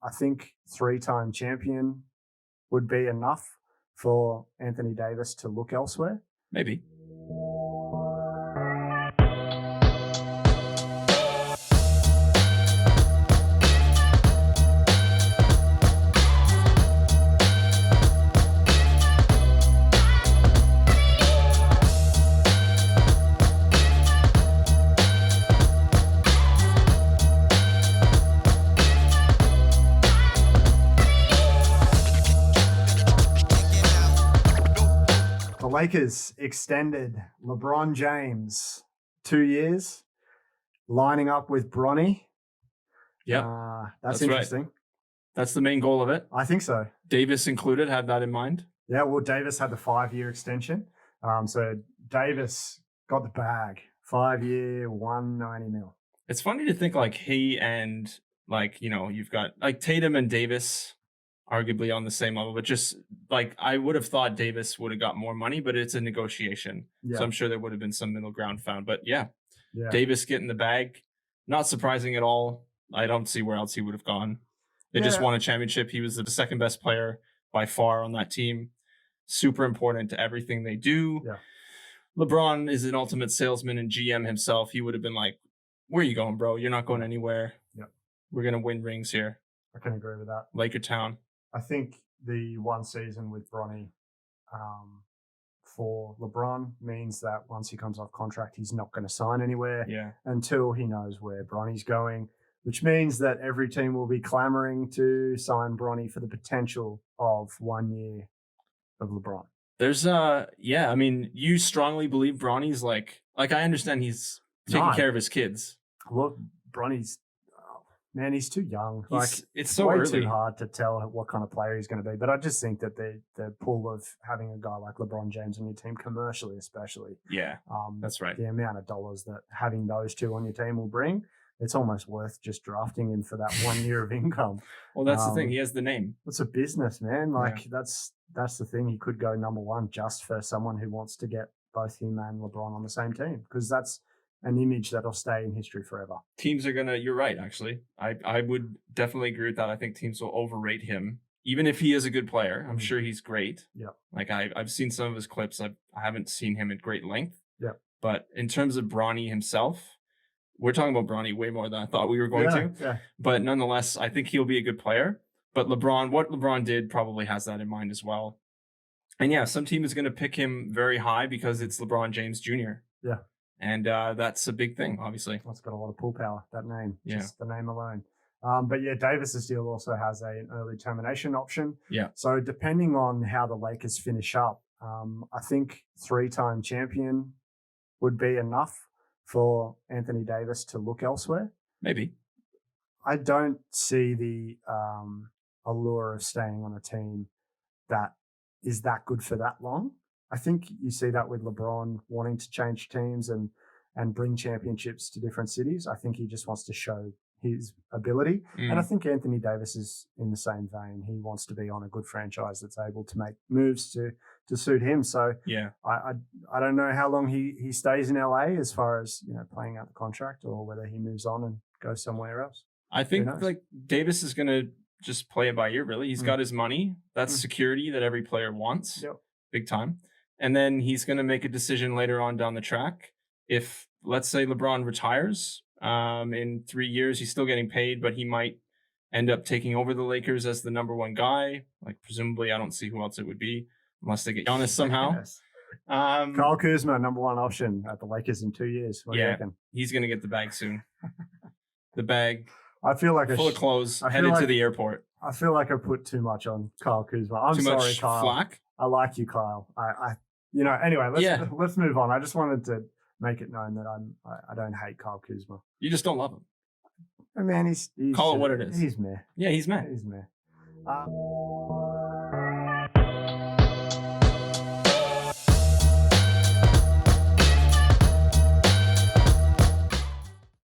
I think 3-time champion would be enough for Anthony Davis to look elsewhere. Maybe. Lakers extended LeBron James 2 years, lining up with Bronny. Yeah, that's interesting. Right. That's the main goal of it. I think so. Davis included had that in mind. Yeah, well, Davis had the 5-year extension. So Davis got the bag. 5-year, $190 million. It's funny to think like he and like, you know, you've got like Tatum and Davis arguably on the same level, but just like I would have thought Davis would have got more money, but it's a negotiation. Yeah. So I'm sure there would have been some middle ground found. But yeah, Davis getting the bag, not surprising at all. I don't see where else he would have gone. They just won a championship. He was the second best player by far on that team. Super important to everything they do. Yeah. LeBron is an ultimate salesman and GM himself. He would have been like, where are you going, bro? You're not going anywhere. Yeah. We're going to win rings here. I can agree with that. Laker Town. I think the one season with Bronny for LeBron means that once he comes off contract, he's not going to sign anywhere until he knows where Bronny's going, which means that every team will be clamoring to sign Bronny for the potential of 1 year of LeBron. There's I mean, you strongly believe Bronny's like I understand he's taking care of his kids. Look, Bronny's man, he's too young. It's so way early. Too hard to tell what kind of player he's going to be. But I just think that the pull of having a guy like LeBron James on your team, commercially especially, that's right. The amount of dollars that having those two on your team will bring, it's almost worth just drafting him for that 1 year of income. Well, that's the thing. He has the name. It's a business, man. That's the thing. He could go number one just for someone who wants to get both him and LeBron on the same team, because that's an image that'll stay in history forever. Teams are you're right, actually. I would definitely agree with that. I think teams will overrate him, even if he is a good player. I'm sure he's great. Yeah. Like I've seen some of his clips. I haven't seen him at great length. Yeah. But in terms of Bronny himself, we're talking about Bronny way more than I thought we were going to. Yeah. But nonetheless, I think he'll be a good player. But what LeBron did probably has that in mind as well. And yeah, some team is going to pick him very high because it's LeBron James Jr. Yeah. And that's a big thing, obviously. It's got a lot of pull power, that name, just the name alone. But yeah, Davis's deal also has an early termination option. Yeah. So depending on how the Lakers finish up, I think 3-time champion would be enough for Anthony Davis to look elsewhere. Maybe. I don't see the allure of staying on a team that is that good for that long. I think you see that with LeBron wanting to change teams and bring championships to different cities. I think he just wants to show his ability. And I think Anthony Davis is in the same vein. He wants to be on a good franchise that's able to make moves to suit him. So yeah, I don't know how long he stays in LA as far as, you know, playing out the contract, or whether he moves on and goes somewhere else. I think like Davis is going to just play it by ear, really. He's got his money. That's security that every player wants. Yep. Big time. And then he's going to make a decision later on down the track. If, let's say, LeBron retires in 3 years, he's still getting paid, but he might end up taking over the Lakers as the number one guy. Like, presumably, I don't see who else it would be, unless they get Giannis somehow. Yes. Kyle Kuzma, number one option at the Lakers in 2 years. What do you reckon? He's going to get the bag soon. The bag. I feel like full of clothes, headed to the airport. I feel like I put too much on Kyle Kuzma. I'm sorry, Kyle. Flack? I like you, Kyle. Anyway, let's move on. I just wanted to make it known that I don't hate Kyle Kuzma. You just don't love him. Man, he's call it what it is. He's meh. Yeah, he's meh. He's meh.